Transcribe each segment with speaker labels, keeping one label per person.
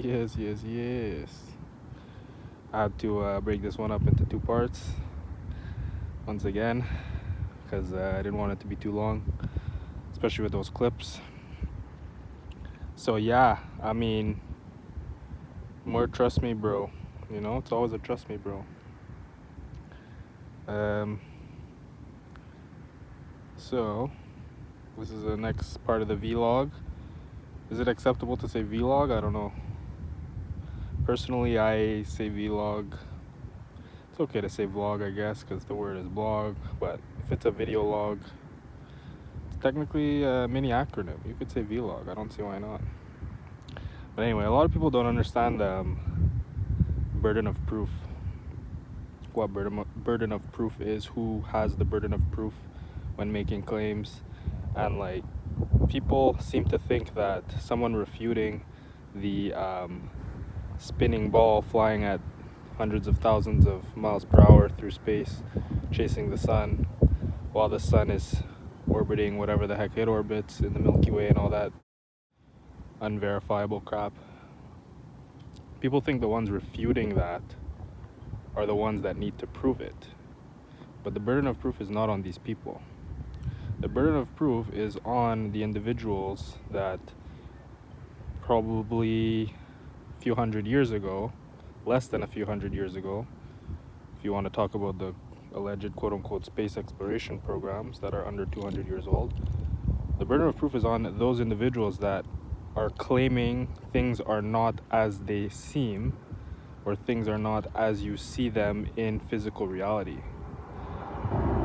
Speaker 1: Yes. I had to break this one up into two parts once again because I didn't want it to be too long, especially with those clips. So, yeah, I mean, more trust me, bro. You know, it's always a trust me, bro. Um, so, this is the next part of the vlog. Is it acceptable to say vlog? I don't know. Personally, I say vlog. It's okay to say vlog, I guess, because the word is blog, but if it's a video log, it's technically a mini acronym. You could say vlog. I don't see why not. But anyway, a lot of people don't understand the burden of proof. What burden of proof is, who has the burden of proof when making claims, and like people seem to think that someone refuting the spinning ball flying at hundreds of thousands of miles per hour through space, chasing the sun, while the sun is orbiting whatever the heck it orbits in the Milky Way and all that unverifiable crap. People think the ones refuting that are the ones that need to prove it. But the burden of proof is not on these people. The burden of proof is on the individuals that probably a few hundred years ago, less than a few hundred years ago, if you want to talk about the alleged quote-unquote space exploration programs that are under 200 years old, the burden of proof is on those individuals that are claiming things are not as they seem, or things are not as you see them in physical reality.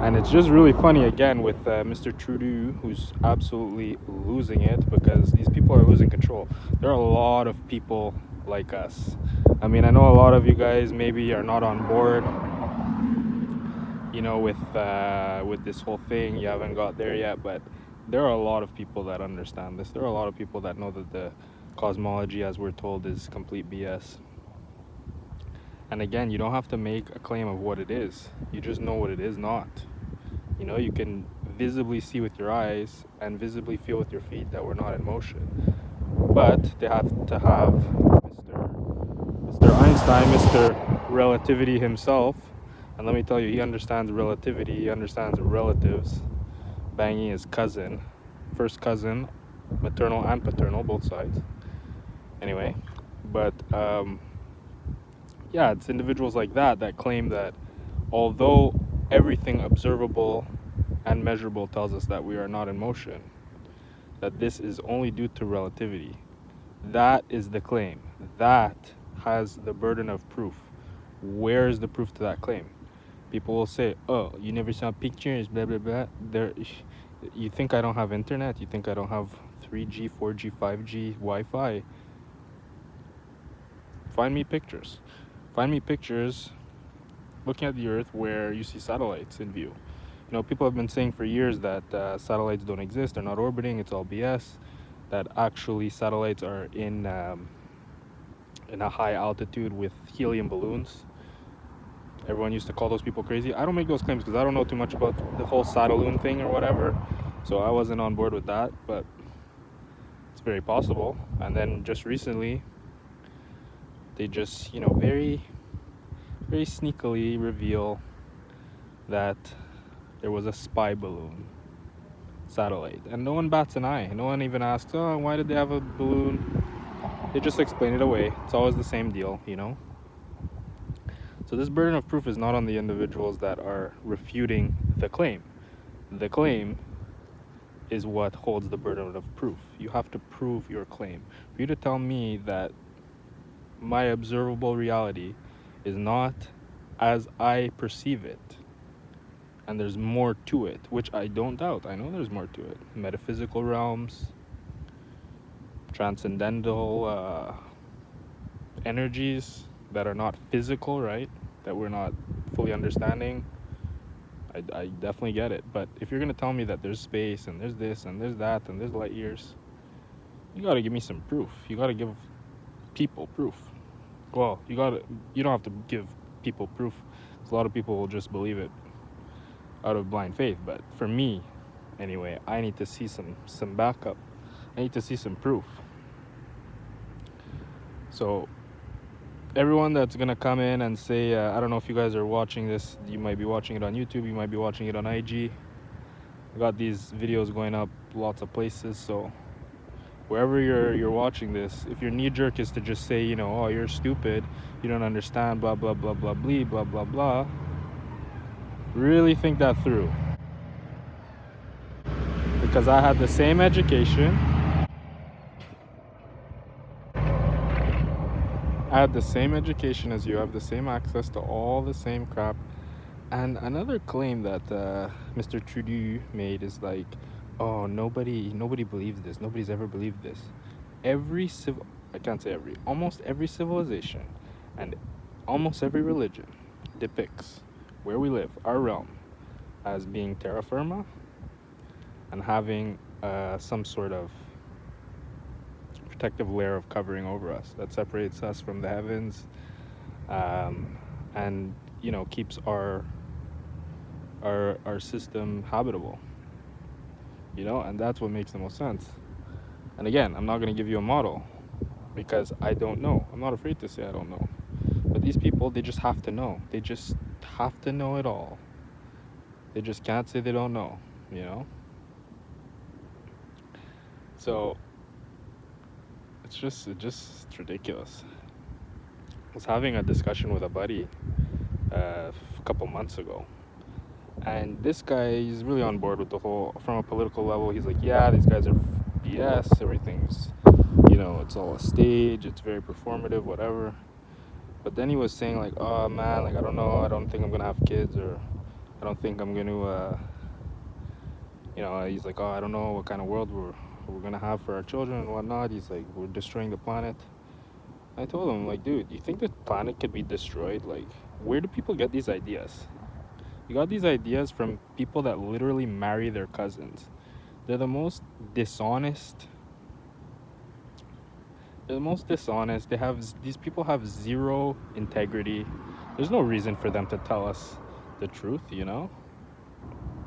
Speaker 1: And it's just really funny again with Mr. Trudeau, who's absolutely losing it because these people are losing control. There are a lot of people like us. I mean, I know a lot of you guys maybe are not on board, you know, with this whole thing. You haven't got there yet, but there are a lot of people that understand this. There are a lot of people that know that the cosmology, as we're told, is complete BS. And again, you don't have to make a claim of what it is. You just know what it is not. You know, you can visibly see with your eyes and visibly feel with your feet that we're not in motion. But they have to have Mr. Einstein, Mr. Relativity himself. And let me tell you, he understands relativity, he understands relatives, banging his cousin, first cousin, maternal and paternal, both sides. Anyway, but yeah, it's individuals like that that claim that although everything observable and measurable tells us that we are not in motion, that this is only due to relativity. That is the claim. That has the burden of proof. Where is the proof to that claim? People will say, "Oh, you never saw pictures, blah blah blah." You think I don't have internet? You think I don't have 3G, 4G, 5G, Wi-Fi? Find me pictures. Find me pictures looking at the Earth where you see satellites in view. You know, people have been saying for years that satellites don't exist, they're not orbiting, it's all BS. That actually satellites are in a high altitude with helium balloons. Everyone used to call those people crazy. I don't make those claims because I don't know too much about the whole Satelloon thing or whatever, so I wasn't on board with that, but it's very possible. And then just recently, they just, you know, very, very sneakily reveal that there was a spy balloon satellite, and no one bats an eye. No one even asks, "Oh, why did they have a balloon?" They just explain it away. It's always the same deal, you know. So this burden of proof is not on the individuals that are refuting the claim. The claim is what holds the burden of proof. You have to prove your claim. For you to tell me that my observable reality is not as I perceive it, and there's more to it, which I don't doubt. I know there's more to it. Metaphysical realms, transcendental energies that are not physical, right? That we're not fully understanding. I definitely get it. But if you're going to tell me that there's space and there's this and there's that and there's light years, you got to give me some proof. You got to give people proof. Well, you don't have to give people proof. 'Cause a lot of people will just believe it out of blind faith. But for me, anyway, I need to see some backup. I need to see some proof. So everyone that's gonna come in and say, I don't know if you guys are watching this, you might be watching it on YouTube, you might be watching it on IG. I got these videos going up lots of places, so wherever you're watching this, if your knee jerk is to just say, you know, oh, you're stupid, you don't understand, blah blah blah blah blah blah blah blah, really think that through. Because I had the same education, as you, have the same access to all the same crap. And another claim that Mr. Trudeau made is like, oh, nobody believes this, nobody's ever believed this. I can't say every, almost every civilization and almost every religion depicts where we live, our realm, as being terra firma and having some sort of protective layer of covering over us that separates us from the heavens, and you know, keeps our system habitable, you know, and that's what makes the most sense. And again, I'm not going to give you a model because I don't know. I'm not afraid to say I don't know. But these people, they just have to know. They just have to know it all. They just can't say they don't know, you know? So it's just ridiculous. I was having a discussion with a buddy a couple months ago, and this guy is really on board with the whole, from a political level, he's like, yeah, these guys are BS, everything's, you know, it's all a stage, it's very performative, whatever. But then he was saying like, oh man, like, I don't know, I don't think I'm gonna have kids, or I don't think I'm gonna you know, he's like, oh, I don't know what kind of world we're gonna have for our children and whatnot. He's like, we're destroying the planet. I told him, like, dude, you think the planet could be destroyed? Like, where do people get these ideas? You got these ideas from people that literally marry their cousins. They're the most dishonest. These people have zero integrity. There's no reason for them to tell us the truth, you know?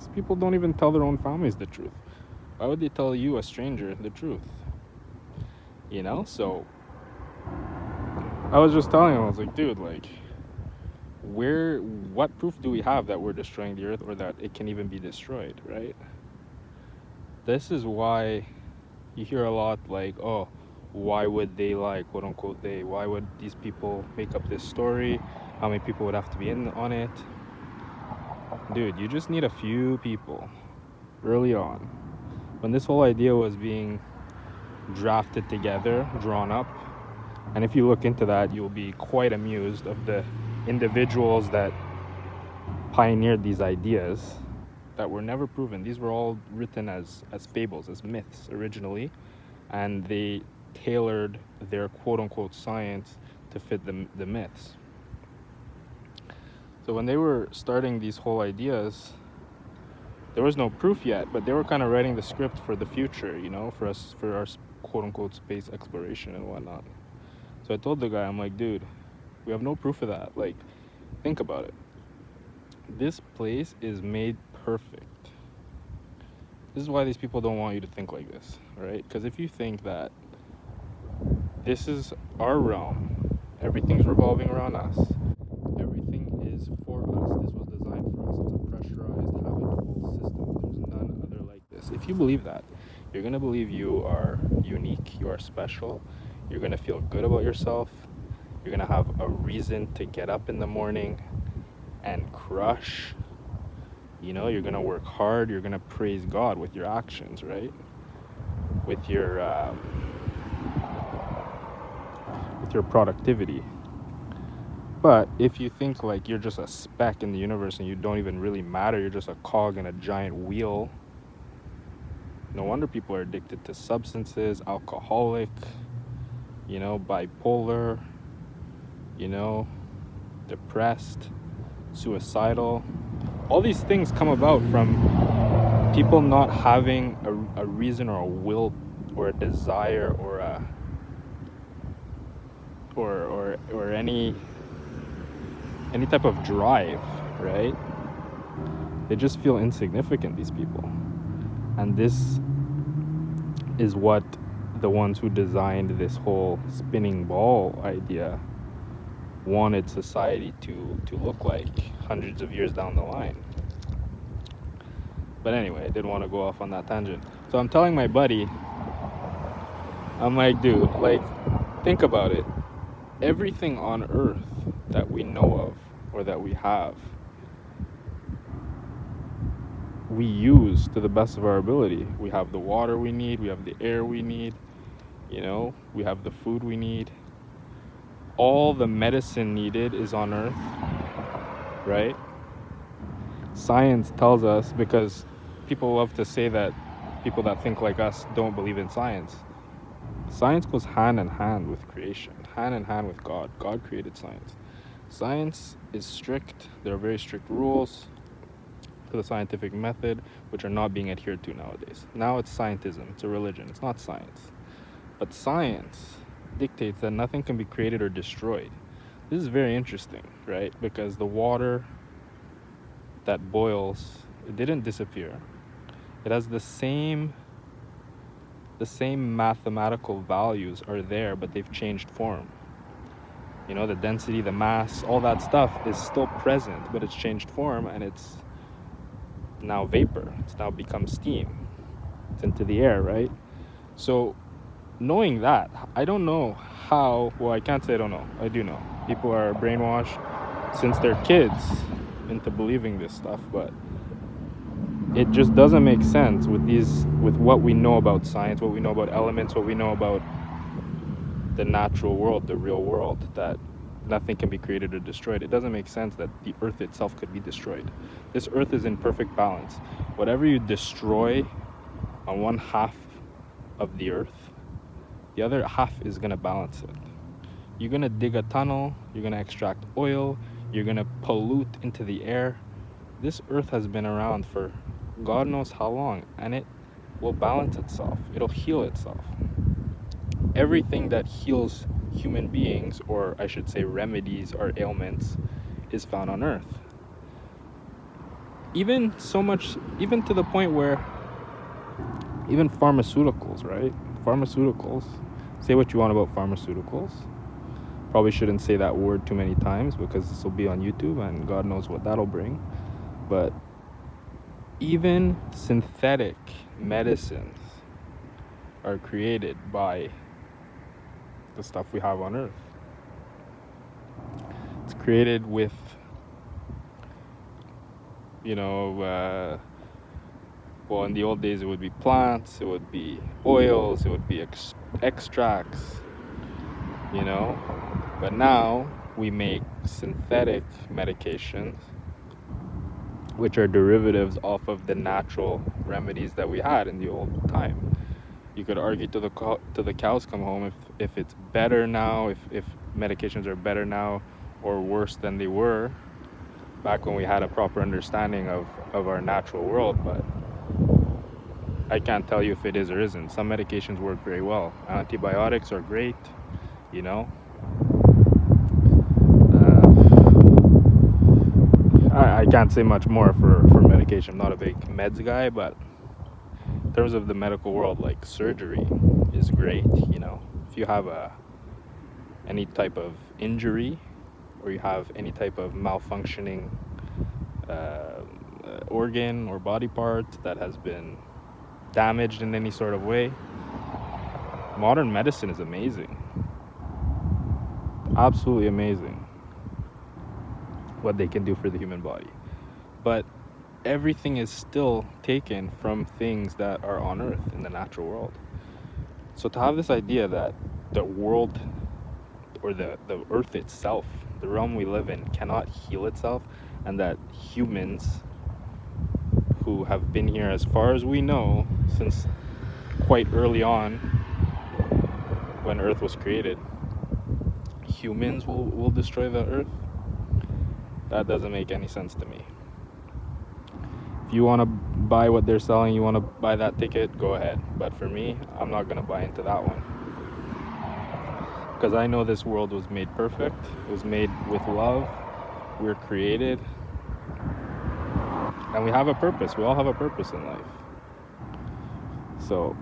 Speaker 1: These people don't even tell their own families the truth. Why would they tell you, a stranger, the truth? You know? So I was just telling him, I was like, dude, like, what proof do we have that we're destroying the earth, or that it can even be destroyed, right? This is why you hear a lot like, oh, why would they lie, quote unquote they? Why would these people make up this story? How many people would have to be in on it? Dude, you just need a few people early on. When this whole idea was being drafted together, drawn up, and if you look into that, you'll be quite amused of the individuals that pioneered these ideas that were never proven. These were all written as fables, as myths originally, and they tailored their quote-unquote science to fit the myths. So when they were starting these whole ideas, there was no proof yet, but they were kind of writing the script for the future, you know, for our quote-unquote space exploration and whatnot. So I told the guy, I'm like, dude, we have no proof of that. Like, think about it. This place is made perfect. This is why these people don't want you to think like this, right? Because if you think that this is our realm, everything's revolving around us, everything is for us, this was designed for us, it's a pressurized, habitable system, there's none other like this. If you believe that, you're going to believe you are unique, you are special, you're going to feel good about yourself, you're going to have a reason to get up in the morning and crush. You know, you're going to work hard, you're going to praise God with your actions, right? With your productivity. But if you think like you're just a speck in the universe and you don't even really matter, you're just a cog in a giant wheel, no wonder people are addicted to substances, alcoholic, you know, bipolar, you know, depressed, suicidal. All these things come about from people not having a reason or a will or a desire or any type of drive, right? They just feel insignificant, these people. And this is what the ones who designed this whole spinning ball idea wanted society to look like hundreds of years down the line. But anyway, I didn't want to go off on that tangent. So I'm telling my buddy, I'm like, dude, like, think about it. Everything on Earth that we know of or that we have, we use to the best of our ability. We have the water we need, we have the air we need, we have the food we need. All the medicine needed is on Earth, right? Science tells us, because people love to say that people that think like us don't believe in science. Science goes hand in hand with creation, hand in hand with God. God created science. Science is strict. There are very strict rules to the scientific method, which are not being adhered to nowadays. Now it's scientism. It's a religion. It's not science. But science dictates that nothing can be created or destroyed. This is very interesting, right? Because the water that boils, it didn't disappear. It has the same mathematical values are there, but they've changed form. The density, the mass, all that stuff is still present, but it's changed form, and it's now vapor. It's now become steam. It's into the air, right? So knowing that, I don't know how, well, I can't say I don't know. I do know. People are brainwashed since they're kids into believing this stuff, but it just doesn't make sense with what we know about science, what we know about elements, what we know about the natural world, the real world, that nothing can be created or destroyed. It doesn't make sense that the earth itself could be destroyed. This earth is in perfect balance. Whatever you destroy on one half of the earth, the other half is going to balance it. You're going to dig a tunnel, you're going to extract oil, you're going to pollute into the air. This earth has been around for God knows how long, and it will balance itself. It'll heal itself. Everything that heals human beings, or I should say remedies our ailments, is found on earth. Even to the point where even pharmaceuticals, right? Pharmaceuticals, say what you want about pharmaceuticals. Probably shouldn't say that word too many times, because this will be on YouTube and God knows what that'll bring. But even synthetic medicines are created by the stuff we have on Earth. It's created with, well, in the old days it would be plants, it would be oils, it would be extracts, But now we make synthetic medications, which are derivatives off of the natural remedies that we had in the old time. You could argue to the cows come home if it's better now, if medications are better now or worse than they were back when we had a proper understanding of our natural world. But I can't tell you if it is or isn't. Some medications work very well. Antibiotics are great, I can't say much more for medication. I'm not a big meds guy, but in terms of the medical world, like surgery is great. If you have any type of injury, or you have any type of malfunctioning organ or body part that has been damaged in any sort of way, modern medicine is amazing. Absolutely amazing what they can do for the human body. But everything is still taken from things that are on Earth in the natural world. So to have this idea that the world, or the Earth itself, the realm we live in, cannot heal itself, and that humans who have been here, as far as we know, since quite early on when Earth was created, humans will destroy the Earth, that doesn't make any sense to me. If you want to buy what they're selling, you want to buy that ticket, go ahead. But for me, I'm not going to buy into that one. Because I know this world was made perfect. It was made with love. We're created. And we have a purpose. We all have a purpose in life. So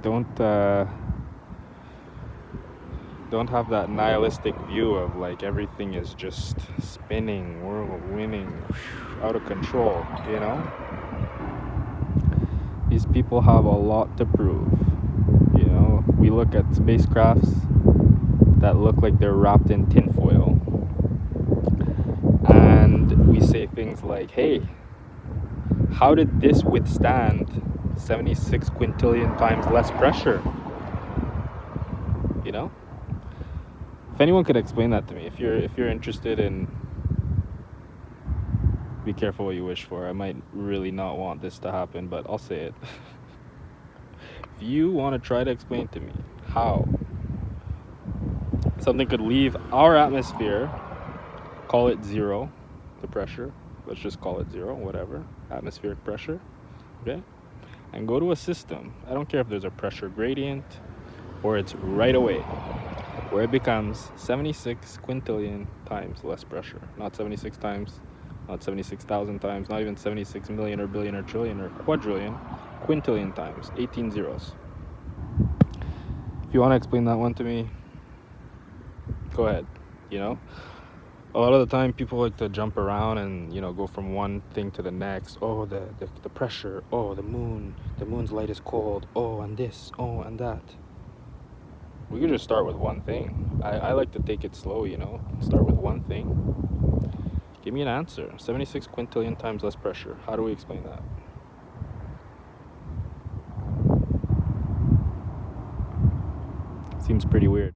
Speaker 1: Don't don't have that nihilistic view of like everything is just spinning, world winning, out of control, you know? These people have a lot to prove. You know, we look at spacecrafts that look like they're wrapped in tinfoil, and we say things like, hey, how did this withstand 76 quintillion times less pressure? You know? If anyone could explain that to me, if you're interested in, be careful what you wish for. I might really not want this to happen, but I'll say it. If you want to try to explain to me how something could leave our atmosphere, call it zero, the pressure, let's just call it zero, whatever, atmospheric pressure, okay, and go to a system, I don't care if there's a pressure gradient or it's right away, where it becomes 76 quintillion times less pressure. Not 76 times, not 76,000 times, not even 76 million or billion or trillion or quadrillion, quintillion times, 18 zeros. If you want to explain that one to me, go ahead. You know, a lot of the time people like to jump around and, you know, go from one thing to the next. Oh, the pressure. Oh, the moon's light is cold. Oh, and this. Oh, and that. We could just start with one thing. I like to take it slow, you know, start with one thing. Give me an answer. 76 quintillion times less pressure. How do we explain that? Seems pretty weird.